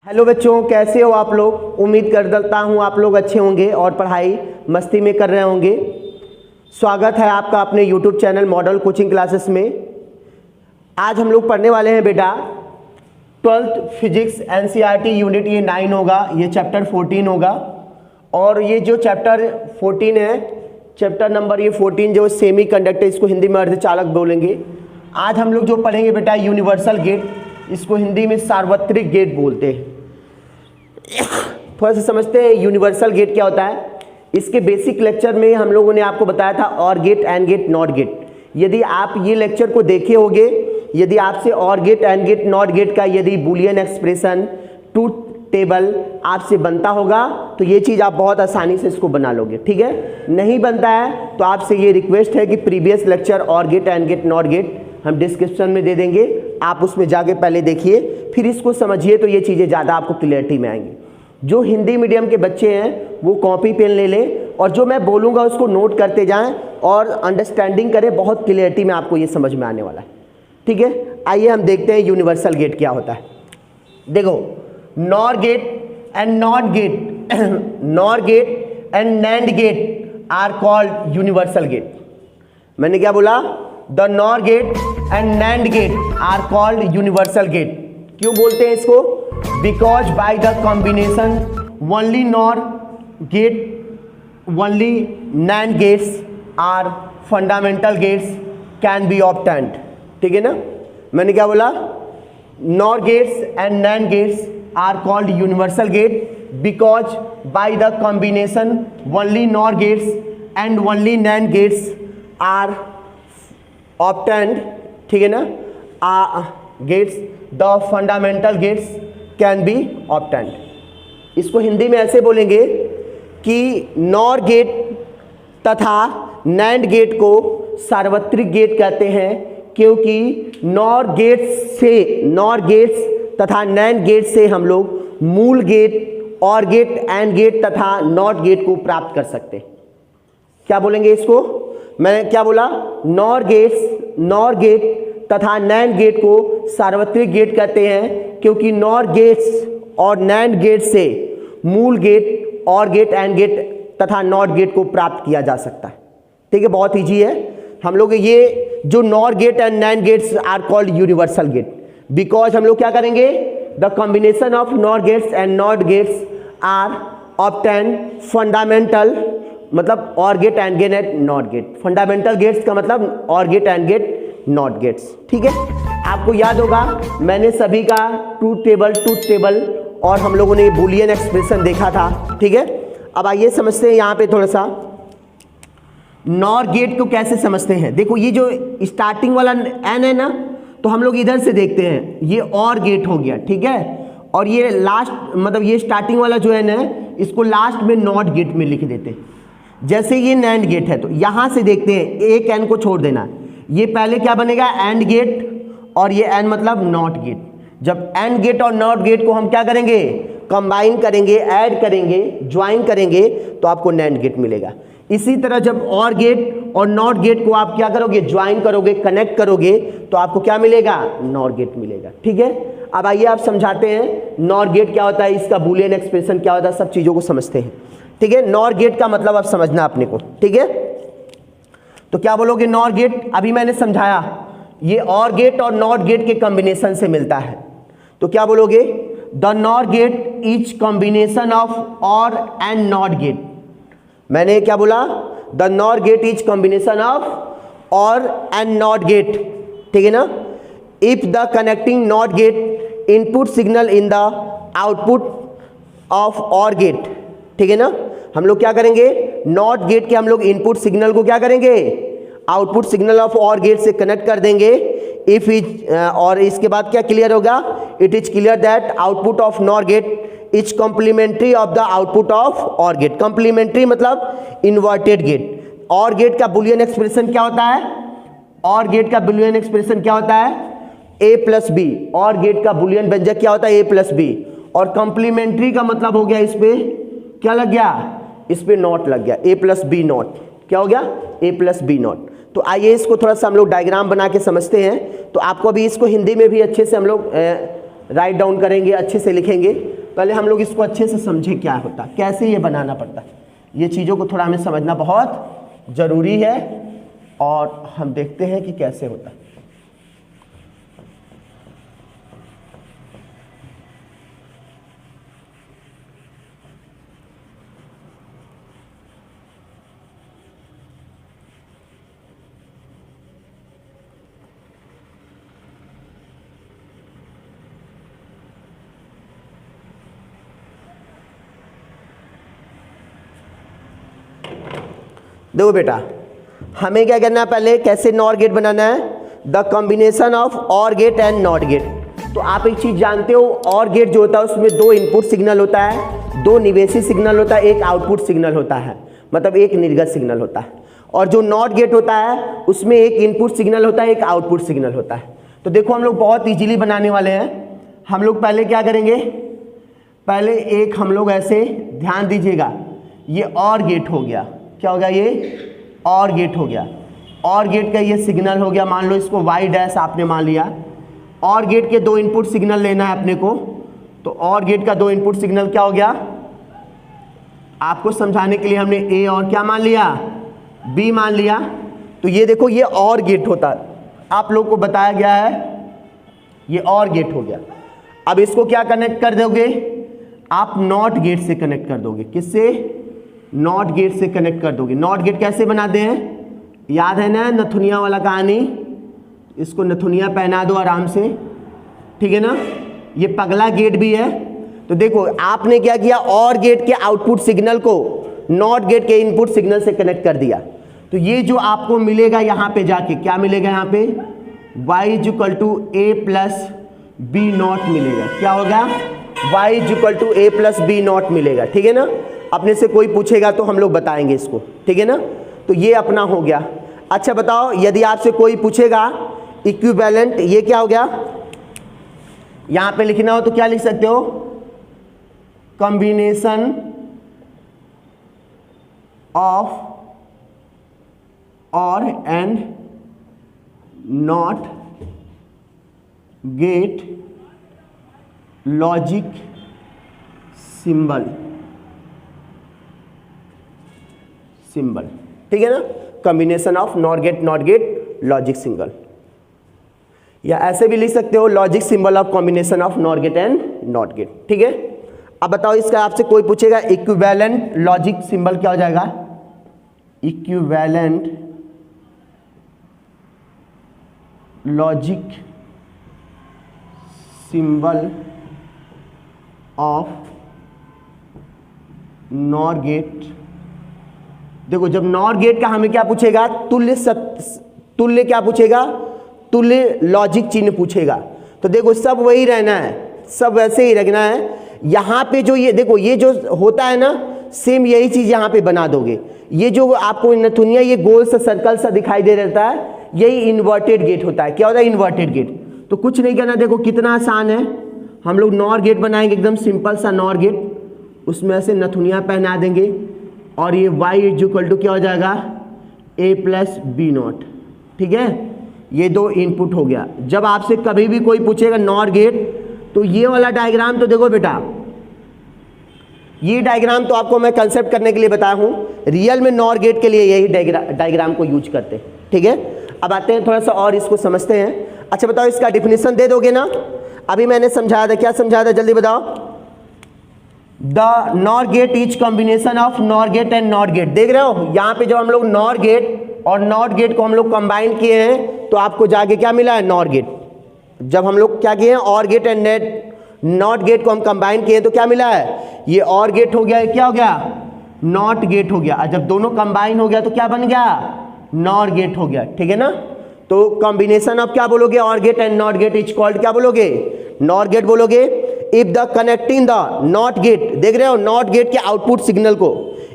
Hello बच्चों, कैसे हो आप लोग। उम्मीद करता हूँ आप लोग अच्छे होंगे और पढ़ाई मस्ती में कर रहे होंगे। स्वागत है आपका अपने YouTube channel model coaching classes में। आज हम लोग पढ़ने वाले हैं बेटा 12th फिजिक्स एनसीईआरटी यूनिट ये 9 होगा, ये चैप्टर 14 होगा। और ये जो चैप्टर 14 है, चैप्टर नंबर ये 14 जो सेमी कंडक्टर, इसको हिंदी में अर्धचालक बोलेंगे। आज हम लोग जो पढ़ेंगे बेटा यूनिवर्सल गेट, इसको हिंदी में सार्वत्रिक गेट बोलते हैं। थोड़ा सा समझते हैं यूनिवर्सल गेट क्या होता है। इसके बेसिक लेक्चर में हम लोगों ने आपको बताया था or gate, and gate, not gate. यदि आप ये लेक्चर को देखे होंगे, यदि आपसे or gate, and gate, not gate का यदि बुलियन एक्सप्रेशन, ट्रूथ टेबल आपसे बनता होगा तो ये चीज़ आप बहुत आसानी से इसको बना लोगे, ठीक है। नहीं बनता है तो आपसे ये रिक्वेस्ट है कि previous lecture or gate, and gate, not gate हम डिस्क्रिप्शन में दे देंगे, आप उसमें जाके पहले देखिए, फिर इसको समझिए तो ये चीज़ें ज़्यादा आपको क्लियरिटी में आएंगी। जो हिंदी मीडियम के बच्चे हैं वो कॉपी पेन ले लें और जो मैं बोलूँगा उसको नोट करते जाएं और अंडरस्टैंडिंग करें, बहुत क्लियरिटी में आपको ये समझ में आने वाला है, ठीक है। आइए हम देखते हैं यूनिवर्सल गेट क्या होता है। देखो, nor gate and not gate nor gate and nand gate are called universal gate. मैंने क्या बोला? The nor gate and nand gate are called universal gate. क्यों बोलते हैं इसको? Because by the combination only nor gate, only nand gates are fundamental gates can be obtained, ठीक है ना। मैंने क्या बोला? Nor gates and nand gates are called universal gate because by the combination only nor gates and only nand gates are obtained, ठीक है ना। Gates, the fundamental gates can be obtained. इसको हिंदी में ऐसे बोलेंगे कि नॉर गेट तथा nand gate को सार्वत्रिक गेट कहते हैं, क्योंकि नॉर गेट्स तथा नैंड गेट से हम लोग मूल gate, or gate, and gate तथा नॉट गेट को प्राप्त कर सकते हैं। क्या बोलेंगे इसको? मैंने क्या बोला? नॉर गेट तथा नैंड गेट को सार्वत्रिक गेट कहते हैं, क्योंकि नॉर गेट्स और नैंड गेट से मूल gate, or gate, and gate तथा नॉट गेट को प्राप्त किया जा सकता है, ठीक है। बहुत ईजी है। हम लोग ये जो nor gate and nand gates are called universal gate because हम लोग क्या करेंगे? The combination of nor gates and not gates are obtain fundamental, मतलब or gate, and gate, and not gate. Fundamental gates का मतलब or gate, and gate, not gates, ठीक है। आपको याद होगा मैंने सभी का ट्रूथ टेबल और हम लोगों ने बुलियन एक्सप्रेशन देखा था, ठीक है। अब आइए समझते हैं यहाँ पे थोड़ा सा नॉर गेट को कैसे समझते हैं। देखो, ये जो स्टार्टिंग वाला एन है ना, तो हम लोग इधर से देखते हैं, ये और गेट हो गया, ठीक है। और ये लास्ट, मतलब ये स्टार्टिंग वाला जो एन है, इसको लास्ट में नॉट गेट में लिख देते हैं। जैसे ये नैंड गेट है तो यहां से देखते हैं, एक एन को छोड़ देना, ये पहले क्या बनेगा? एंड गेट, और ये एन मतलब नॉट गेट। जब एंड गेट और नॉट गेट को हम क्या करेंगे? कंबाइन करेंगे, ऐड करेंगे, ज्वाइन करेंगे तो आपको नैंड गेट मिलेगा। इसी तरह जब और गेट और नॉट गेट को आप क्या करोगे? ज्वाइन करोगे, कनेक्ट करोगे तो आपको क्या मिलेगा? नॉर गेट मिलेगा, ठीक है। अब आइए आप समझाते हैं नॉर गेट क्या होता है, इसका बुलियन एक्सप्रेशन क्या होता है, सब चीजों को समझते हैं, ठीक है। नॉर गेट का मतलब अब समझना अपने को, ठीक है। तो क्या बोलोगे? नॉर गेट अभी मैंने समझाया, ये और गेट और नॉट गेट के कॉम्बिनेशन से मिलता है। तो क्या बोलोगे? The nor gate is combination of or and not gate. मैंने क्या बोला? The nor gate is combination of or and not gate, ठीक है ना। If the connecting not gate input signal in the output of or gate, ठीक है ना। हम लोग क्या करेंगे? नॉट गेट के हम लोग इनपुट सिग्नल को क्या करेंगे? Output signal of or gate से कनेक्ट कर देंगे। इफ इज, और इसके बाद क्या क्लियर होगा? It is clear that output of nor gate is complementary of the output of or gate. Complementary मतलब इन्वर्टेड गेट। और गेट का बुलियन एक्सप्रेशन क्या होता है? और गेट का बुलियन एक्सप्रेशन क्या होता है? a plus B. Or gate का बुलियन व्यंजक क्या होता है? a plus B. और कॉम्प्लीमेंट्री का मतलब हो गया, इस पे क्या लग गया? इस पे नॉट लग गया, a प्लस बी नॉट। क्या हो गया? a plus B not. तो आइए इसको थोड़ा सा हम लोग डायग्राम बना के समझते हैं। तो आपको अभी इसको हिंदी में भी अच्छे से हम लोग राइट डाउन करेंगे, अच्छे से लिखेंगे। पहले हम लोग इसको अच्छे से समझें क्या होता है, कैसे ये बनाना पड़ता है। ये चीज़ों को थोड़ा हमें समझना बहुत ज़रूरी है और हम देखते हैं कि कैसे होता है। देखो बेटा, हमें क्या करना है, पहले कैसे नॉर गेट बनाना है, the combination of or gate and not gate. तो आप एक चीज जानते हो, और गेट जो होता है उसमें दो इनपुट सिग्नल होता है, दो निवेशी सिग्नल होता है, एक आउटपुट सिग्नल होता है, मतलब एक निर्गत सिग्नल होता है। और जो नॉट गेट होता है उसमें एक इनपुट सिग्नल होता है, एक आउटपुट सिग्नल होता है। तो देखो हम लोग बहुत इजीली बनाने वाले हैं। हम लोग पहले क्या करेंगे, पहले एक हम लोग ऐसे ध्यान दीजिएगा, ये और गेट हो गया, क्या हो गया, ये और गेट हो गया। और गेट का ये सिग्नल हो गया, मान लो इसको वाई डैश आपने मान लिया। और गेट के दो इनपुट सिग्नल लेना है अपने को, तो और गेट का दो इनपुट सिग्नल क्या हो गया, आपको समझाने के लिए हमने ए और क्या मान लिया, बी मान लिया। तो ये देखो ये और गेट होता है, आप लोग को बताया गया है, ये और गेट हो गया। अब इसको क्या कनेक्ट कर दोगे आप, नॉट गेट से कनेक्ट कर दोगे। किससे, नॉट गेट से कनेक्ट कर दोगे। नॉट गेट कैसे बनाते हैं, याद है ना नथुनिया वाला कहानी, इसको नथुनिया पहना दो आराम से, ठीक है ना। ये पगला गेट भी है। तो देखो आपने क्या किया, और गेट के आउटपुट सिग्नल को नॉट गेट के इनपुट सिग्नल से कनेक्ट कर दिया। तो ये जो आपको मिलेगा यहाँ पे जाके, क्या मिलेगा यहाँ पे, y equal to A plus B not मिलेगा। क्या होगा, y equal to A plus B not मिलेगा, ठीक है ना। अपने से कोई पूछेगा तो हम लोग बताएंगे इसको, ठीक है ना। तो ये अपना हो गया। अच्छा बताओ, यदि आपसे कोई पूछेगा इक्विवेलेंट, ये क्या हो गया, यहां पे लिखना हो तो क्या लिख सकते हो, combination of or and not gate logic symbol, ठीक है ना। Combination of not gate logic symbol, या ऐसे भी लिख सकते हो logic symbol of combination of not gate and not gate, ठीक है। अब बताओ इसका आपसे कोई पूछेगा इक्विवेलेंट लॉजिक सिंबल क्या हो जाएगा, equivalent logic symbol of not gate. देखो जब नॉट गेट का हमें क्या पूछेगा, तुल्य क्या पूछेगा, तुल्य लॉजिक चिन्ह पूछेगा। तो देखो सब वही रहना है, सब वैसे ही रखना है। यहाँ पे जो ये देखो ये जो होता है ना, सेम यही चीज यहाँ पे बना दोगे। ये जो आपको नथुनिया ये गोल सा सर्कल सा दिखाई दे रहता है, यही इन्वर्टेड गेट होता है। क्या होता है, इन्वर्टेड गेट। तो कुछ नहीं करना, देखो कितना आसान है। हम लोग नॉर गेट बनाएंगे, एकदम सिंपल सा नॉर गेट, उसमें से नथुनिया पहना देंगे और ये y इक्वल टू क्या हो जाएगा, a प्लस बी नॉट, ठीक है। ये दो इनपुट हो गया। जब आपसे कभी भी कोई पूछेगा नॉर गेट, तो ये वाला डायग्राम तो देखो बेटा, ये डायग्राम तो आपको मैं कंसेप्ट करने के लिए बताया हूँ, रियल में नॉर गेट के लिए यही डायग्राम को यूज करते हैं, ठीक है। अब आते हैं थोड़ा सा और इसको समझते हैं। अच्छा बताओ इसका डिफिनेशन दे दोगे ना, अभी मैंने समझाया था, क्या समझाया था जल्दी बताओ। The nor gate is combination of nor gate and not gate. देख रहे हो यहाँ पे जब हम लोग नॉर गेट और नॉट गेट को हम लोग कंबाइन किए हैं तो आपको जाके क्या मिला है, नॉर गेट। जब हम लोग क्या किए हैं, और गेट एंड नॉट गेट को हम कंबाइन किए तो क्या मिला है, ये और गेट हो गया, क्या हो गया, नॉट गेट हो गया। और जब दोनों कंबाइन हो गया तो क्या बन गया, नॉर गेट हो गया, ठीक है ना। तो कॉम्बिनेशन ऑफ क्या बोलोगे, or gate and not gate is called क्या बोलोगे, नॉर गेट बोलोगे। If the connecting the not gate, देख रहे हो नॉट गेट के आउटपुट सिग्नल को,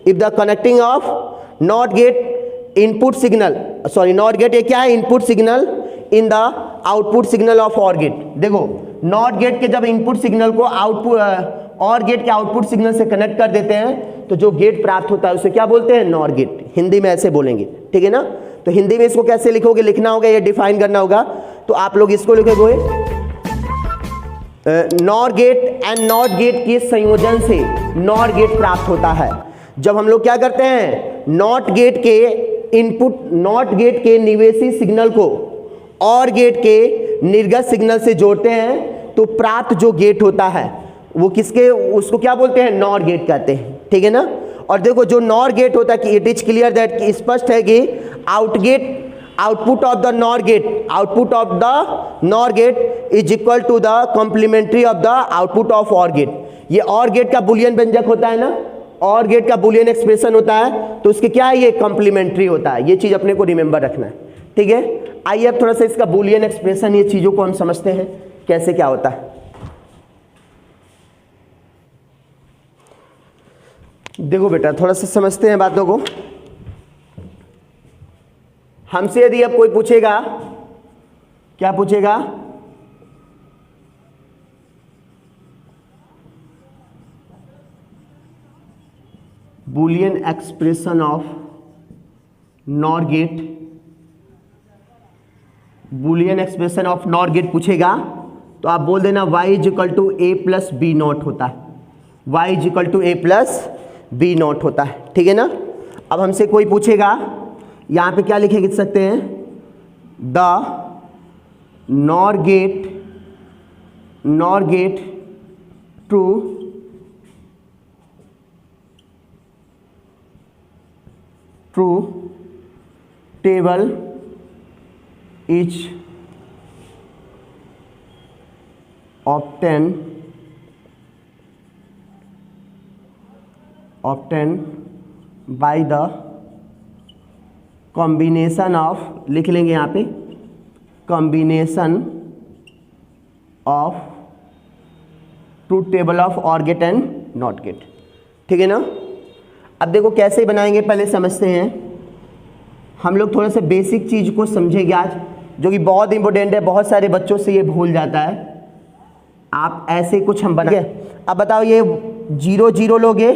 if the connecting of not gate input signal, sorry not gate ये क्या है, input signal in the output signal of or gate. देखो नॉट गेट के जब इनपुट सिग्नल को आउटपुट और गेट के आउटपुट सिग्नल से कनेक्ट कर देते हैं तो जो गेट प्राप्त होता है उसे क्या बोलते हैं, नॉर गेट। हिंदी में ऐसे बोलेंगे, ठीक है ना। तो हिंदी में इसको कैसे लिखोगे, लिखना होगा, ये डिफाइन करना होगा। तो आप लोग इसको लिखोगे nor gate and not gate के संयोजन से नॉर गेट प्राप्त होता है। जब हम लोग क्या करते हैं, नॉट गेट के इनपुट, नॉट गेट के निवेशी सिग्नल को और गेट के निर्गत सिग्नल से जोड़ते हैं तो प्राप्त जो गेट होता है वो किसके, उसको क्या बोलते हैं, नॉर गेट कहते हैं, ठीक है ना। और देखो जो नॉर गेट होता है कि इट इज क्लियर दैट, स्पष्ट है कि output of the nor gate, output of the nor gate is equal to the complementary of the output of or gate. ये ऑर गेट का बुलियन व्यंजक होता है ना, ऑर गेट का बुलियन एक्सप्रेशन होता है, तो उसके क्या है, ये कॉम्प्लीमेंट्री होता है। ये चीज अपने को रिमेंबर रखना है, ठीक है। आइए अब थोड़ा सा इसका बुलियन एक्सप्रेशन, ये चीजों को हम समझते हैं कैसे क्या होता है। देखो बेटा थोड़ा सा समझते हैं बातों को। हमसे यदि अब कोई पूछेगा, क्या पूछेगा, Boolean expression of nor gate, Boolean expression of nor gate पूछेगा तो आप बोल देना y is equal to A plus B not होता है, y is equal to A plus B not होता है, ठीक है ना। अब हमसे कोई पूछेगा, यहाँ पे क्या लिख सकते हैं, the nor gate true table is obtained by the combination of, लिख लेंगे यहाँ पे, combination of truth table of OR gate and NOT gate, ठीक है ना। अब देखो कैसे बनाएंगे, पहले समझते हैं। हम लोग थोड़ा सा बेसिक चीज को समझेंगे आज, जो कि बहुत इंपॉर्टेंट है, बहुत सारे बच्चों से ये भूल जाता है। आप ऐसे कुछ हम बनाए। अब बताओ, ये 0 0 लोगे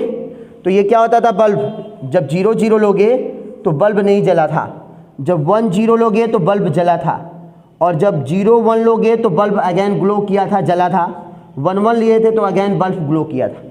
तो ये क्या होता था, बल्ब। जब 0 0 लोगे तो बल्ब नहीं जला था, जब 1 0 लोगे तो बल्ब जला था, और जब 0 1 लोगे तो बल्ब अगेन ग्लो किया था, जला था। 1 1 लिए थे तो अगेन बल्ब ग्लो किया था।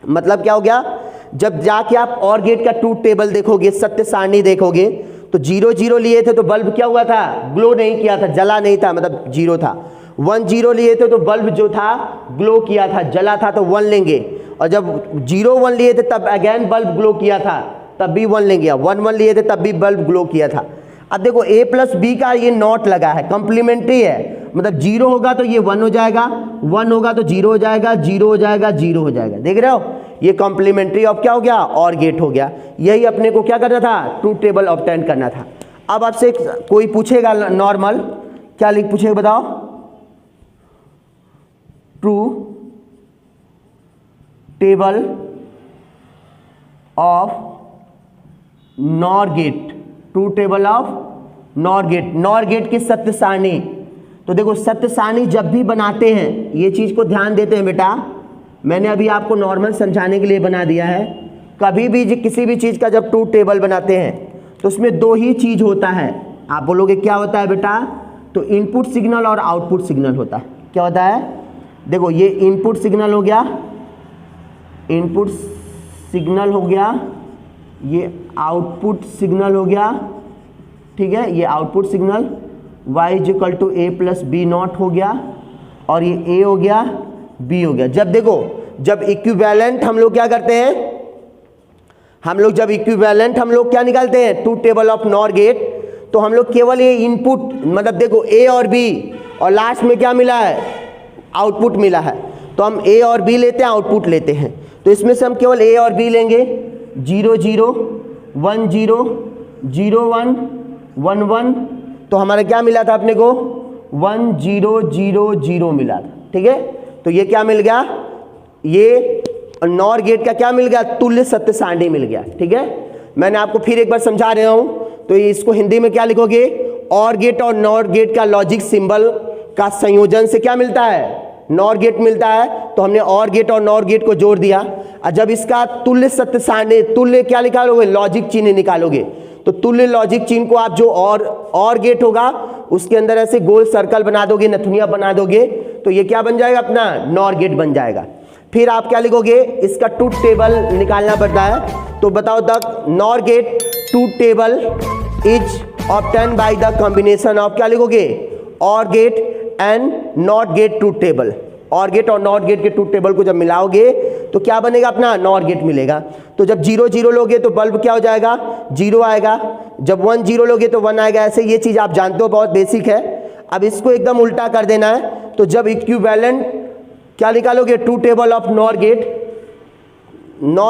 मतलब क्या हो गया, जब जाके आप OR गेट का ट्रूथ टेबल देखोगे, सत्य सारणी देखोगे, तो 0 0 लिए थे तो बल्ब क्या हुआ था, ग्लो नहीं किया था, जला नहीं था, मतलब 0 था। 1 0 लिए थे तो बल्ब जो था ग्लो किया था, जला था, तो 1 लेंगे। और जब 0 1 लिए थे तब अगेन बल्ब ग्लो किया था, तब भी 1 लेंगे। 1 1 लिए थे तब भी बल्ब ग्लो किया था। अब देखो a प्लस बी का ये नॉट लगा है, कॉम्प्लीमेंट्री है, मतलब 0 होगा तो ये 1 हो जाएगा, 1 होगा तो 0 हो जाएगा, 0 हो जाएगा, 0 हो जाएगा। देख रहे हो, ये कॉम्प्लीमेंट्री ऑफ क्या हो गया, OR गेट हो गया। यही अपने को क्या करना था, ट्रूथ टेबल ऑब्टेन करना था। अब आपसे कोई पूछेगा नॉर्मल, क्या लिख पूछेगा बताओ, true table of nor gate, true table of nor gate, nor gate की सत्य सारणी। तो देखो सत्य सारणी जब भी बनाते हैं, ये चीज को ध्यान देते हैं बेटा, मैंने अभी आपको नॉर्मल समझाने के लिए बना दिया है। कभी भी किसी भी चीज का जब ट्रूथ टेबल बनाते हैं तो उसमें 2 ही चीज होता है। आप बोलोगे क्या होता है बेटा, तो इनपुट सिग्नल और आउटपुट सिग्नल होता है। क्या होता है, देखो ये इनपुट सिग्नल हो गया, इनपुट सिग्नल हो गया, ये आउटपुट सिग्नल हो गया, ठीक है, ये output signal y is equal to A plus B not हो गया, और ये a हो गया, b हो गया। जब देखो, जब इक्विवेलेंट हम लोग क्या करते हैं, हम लोग जब इक्विवेलेंट हम लोग क्या निकालते हैं, truth table of nor gate, तो हम लोग केवल ये इनपुट, मतलब देखो a और b, और लास्ट में क्या मिला है, आउटपुट मिला है, तो हम a और b लेते हैं, आउटपुट लेते हैं। तो इसमें से हम केवल a और b लेंगे। 0 0 1 0 0 1 1 1, तो हमारा क्या मिला था अपने को, 1 0 0 0 मिला था, ठीक है। तो ये क्या मिल गया, ये नॉर गेट का क्या मिल गया, तुल्य सत्य सारणी मिल गया, ठीक है। मैंने आपको फिर एक बार समझा रहा हूं, तो इसको हिंदी में क्या लिखोगे, OR गेट और नॉर गेट का लॉजिक सिंबल का संयोजन से क्या मिलता है, नॉर गेट मिलता है। तो हमने OR गेट और नॉर गेट को जोड़ दिया, और जब इसका तुल्य सत्य सारणी, तुल्य क्या निकालोगे, लॉजिक चिन्ह निकालोगे, तो तुल्य लॉजिक चिन्ह को आप जो OR गेट होगा उसके अंदर ऐसे गोल सर्कल बना दोगे, नथुनिया बना दोगे, तो ये क्या बन जाएगा अपना नॉर गेट बन जाएगा। फिर आप क्या लिखोगे, इसका ट्रूथ टेबल निकालना पड़ता है, तो बताओ the nor gate truth table is obtain by the combination of, क्या लिखोगे, or gate and not gate truth table. Or gate और नॉट गेट के ट्रूथ टेबल को जब मिलाओगे तो क्या बनेगा अपना नॉर गेट मिलेगा। तो जब 0 0 लोगे तो बल्ब क्या हो जाएगा 0 आएगा, जब 1 0 लोगे तो 1 आएगा। ऐसे ये चीज़ आप जानते हो, बहुत बेसिक है। अब इसको एकदम उल्टा कर देना है, तो जब इक्विवेलेंट क्या निकालोगे truth table of nor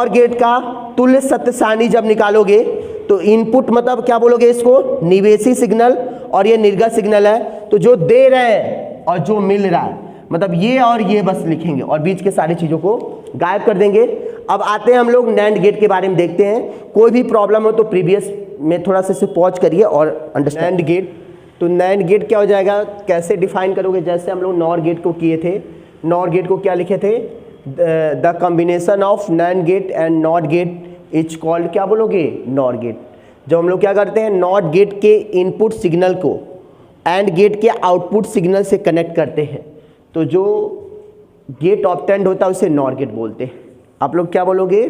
gate का तुल्य सत्य सारणी जब निकालोगे तो इनपुट मतलब क्या बोलोगे इसको, निवेशी सिग्नल और ये निर्गत सिग्नल है। तो जो दे रहे हैं और जो मिल रहा है, मतलब ये और ये बस लिखेंगे और बीच के सारी चीज़ों को गायब कर देंगे। अब आते हैं हम लोग नैंड गेट के बारे में देखते हैं। कोई भी प्रॉब्लम हो तो प्रीवियस में थोड़ा सा इसे पॉज करिए और अंडरस्टैंड। नैंड गेट, तो नैंड गेट क्या हो जाएगा, कैसे डिफाइन करोगे, जैसे हम लोग नॉर गेट को किए थे। नॉर गेट को क्या लिखे थे, the combination of NAND gate and not gate is called, क्या बोलोगे, नॉर गेट। जब हम लोग क्या करते हैं, नॉट गेट के इनपुट सिग्नल को एंड गेट के आउटपुट सिग्नल से कनेक्ट करते हैं, तो जो गेट ऑब्टेंड होता है उसे नॉर गेट बोलते हैं। आप लोग क्या बोलोगे,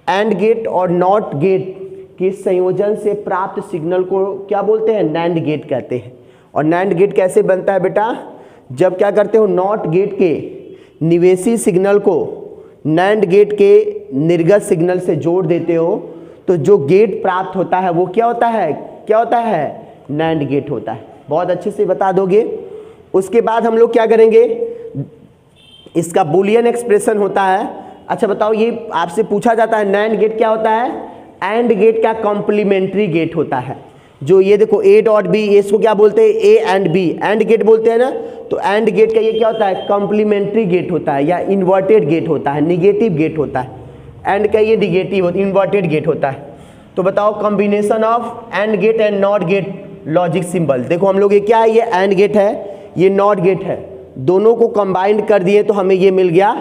एंड गेट और नॉट गेट के संयोजन से प्राप्त सिग्नल को क्या बोलते हैं, नैंड गेट कहते हैं। और नैंड गेट कैसे बनता है बेटा, जब क्या करते हो, नॉट गेट के निवेशी सिग्नल को नैंड गेट के निर्गत सिग्नल से जोड़ देते हो, तो जो गेट प्राप्त होता है वो क्या होता है, क्या होता है, नैंड गेट होता है। बहुत अच्छे से बता दोगे। उसके बाद हम लोग क्या करेंगे, इसका बुलियन एक्सप्रेशन होता है। अच्छा बताओ, ये आपसे पूछा जाता है नैंड गेट क्या होता है, एंड गेट का कॉम्प्लीमेंट्री गेट होता है। जो ये देखो ए डॉट बी, इसको क्या बोलते हैं, A and B, and gate बोलते हैं ना। तो एंड गेट का ये क्या होता है, कॉम्प्लीमेंट्री गेट होता है या इन्वर्टेड गेट होता है, निगेटिव गेट होता है। एंड का ये निगेटिव इन्वर्टेड गेट होता है। तो बताओ combination of and gate and not gate logic symbol. देखो हम लोग ये क्या है, ये एंड गेट है, ये नॉट गेट है, दोनों को कंबाइंड कर दिए तो हमें ये मिल गया,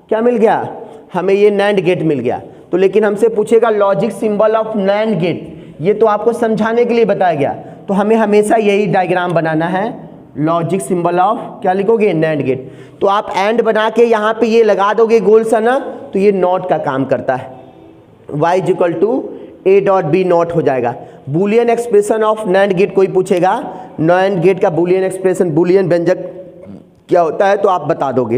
क्या मिल गया, हमें ये नैंड गेट मिल गया। तो लेकिन हमसे पूछेगा logic symbol of NAND gate, ये तो आपको समझाने के लिए बताया गया, तो हमें हमेशा यही डायग्राम बनाना है, लॉजिक सिंबल ऑफ क्या लिखोगे, नैंड गेट। तो आप एंड बना के यहाँ पे ये लगा दोगे गोल सा ना, तो ये नॉट का काम करता है, y equal to A dot B not हो जाएगा। Boolean expression of NAND gate कोई पूछेगा, नैंड गेट का बुलियन एक्सप्रेशन, बुलियन व्यंजक क्या होता है तो आप बता दोगे,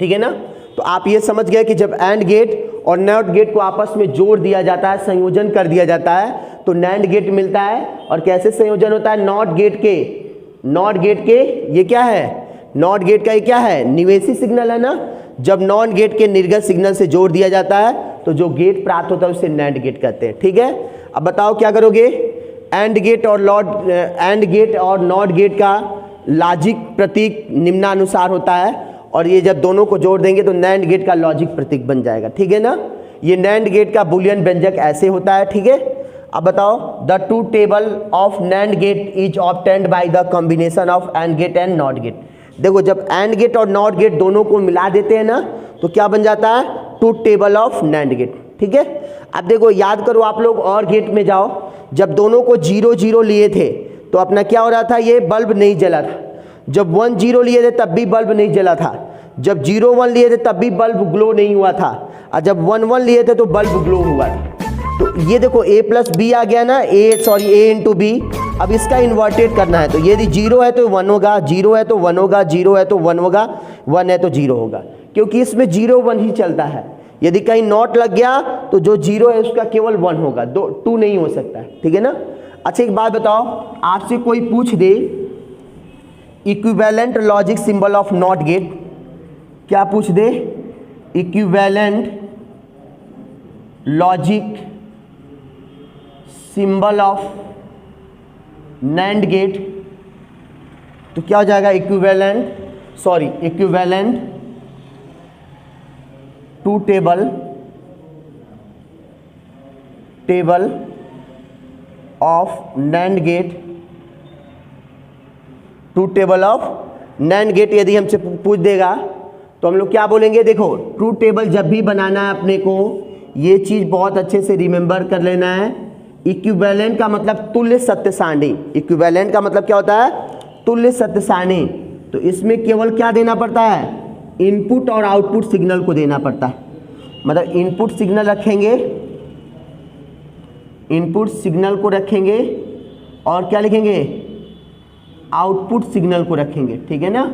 ठीक है ना। तो आप ये समझ गए कि जब एंड गेट और नॉट गेट को आपस में जोड़ दिया जाता है, संयोजन कर दिया जाता है, तो नैंड गेट मिलता है। और कैसे संयोजन होता है, नॉट गेट के ये क्या है, नॉट गेट का ये क्या है, निवेशी सिग्नल है ना। जब नॉन गेट के निर्गत सिग्नल से जोड़ दिया जाता है तो जो गेट प्राप्त होता है उसे नैंड गेट कहते हैं, ठीक है। अब बताओ क्या करोगे, एंड गेट और नॉट गेट का लॉजिक प्रतीक निम्नानुसार होता है, और ये जब दोनों को जोड़ देंगे तो नैंड गेट का लॉजिक प्रतीक बन जाएगा, ठीक है ना। ये नैंड गेट का बुलियन व्यंजक ऐसे होता है, ठीक है। अब बताओ, the truth table of NAND gate is obtained by the combination of and gate and not gate. देखो जब एंड गेट और नॉट गेट दोनों को मिला देते हैं ना, तो क्या बन जाता है, truth table of NAND gate, ठीक है। अब देखो याद करो, आप लोग और गेट में जाओ, जब दोनों को 0 0 लिए थे तो अपना क्या हो रहा था, ये बल्ब नहीं जला था। जब 1 0 लिए थे तब भी बल्ब नहीं जला था। जब 0 1 लिए थे तब भी बल्ब ग्लो नहीं हुआ था, और जब 1 1 लिए थे तो बल्ब ग्लो हुआ था। तो ये देखो a प्लस बी आ गया ना, a इंटू बी। अब इसका इन्वर्टेड करना है, तो यदि 0 है तो 1 होगा, 0 है तो 1 होगा, 0 है तो 1 होगा, 1 है तो 0 होगा, क्योंकि इसमें 0 1 ही चलता है। यदि कहीं नॉट लग गया तो जो 0 है उसका केवल 1 होगा, 2 नहीं हो सकता है, ठीक है ना। अच्छा एक बात बताओ, आपसे कोई पूछ दे equivalent logic symbol of not gate, क्या पूछ दे, equivalent logic symbol of NAND gate, तो क्या हो जाएगा, equivalent to table of NAND gate, truth table of NAND gate. यदि हमसे पूछ देगा तो हम लोग क्या बोलेंगे, देखो ट्रूथ टेबल जब भी बनाना है अपने को, ये चीज़ बहुत अच्छे से रिमेंबर कर लेना है। इक्विवेलेंट का मतलब तुल्य सत्य सारणी, इक्विवेलेंट का मतलब क्या होता है, तुल्य सत्य सारणी। तो इसमें केवल क्या देना पड़ता है, इनपुट और आउटपुट सिग्नल को देना पड़ता है। मतलब इनपुट सिग्नल रखेंगे, इनपुट सिग्नल को रखेंगे और क्या लिखेंगे, आउटपुट सिग्नल को रखेंगे, ठीक है ना।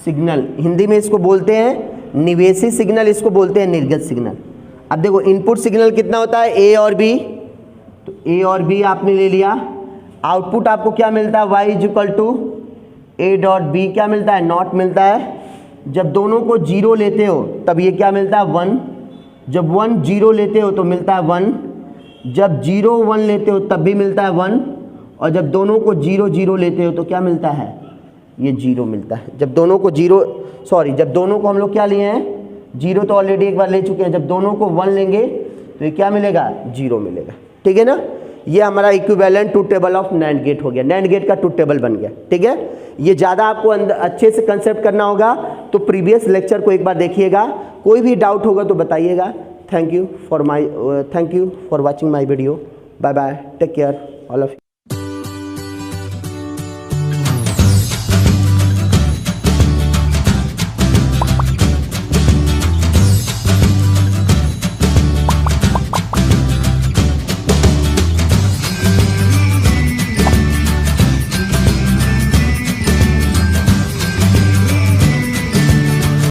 सिग्नल हिंदी में इसको बोलते हैं निवेशी सिग्नल, इसको बोलते हैं निर्गत सिग्नल। अब देखो इनपुट सिग्नल कितना होता है, ए और बी, तो ए और बी आपने ले लिया। आउटपुट आपको क्या मिलता है, y is equal to A dot B, क्या मिलता है, नॉट मिलता है। जब दोनों को जीरो लेते हो तब ये क्या मिलता है, 1। जब 1 0 लेते हो तो मिलता है 1। जब 0 1 लेते हो तब भी मिलता है 1। और जब दोनों को 0 0 लेते हो तो क्या मिलता है, ये 0 मिलता है। जब दोनों को जब दोनों को हम लोग क्या लिए हैं, 0 तो ऑलरेडी एक बार ले चुके हैं। जब दोनों को 1 लेंगे तो ये क्या मिलेगा, 0 मिलेगा, ठीक है ना। ये हमारा equivalent truth table of NAND gate हो गया, नैंड गेट का ट्रूथ टेबल बन गया, ठीक है। ये ज़्यादा आपको अच्छे से कंसेप्ट करना होगा तो प्रीवियस लेक्चर को एक बार देखिएगा। कोई भी डाउट होगा तो बताइएगा। Thank you for watching my video. Bye bye, take care all of you.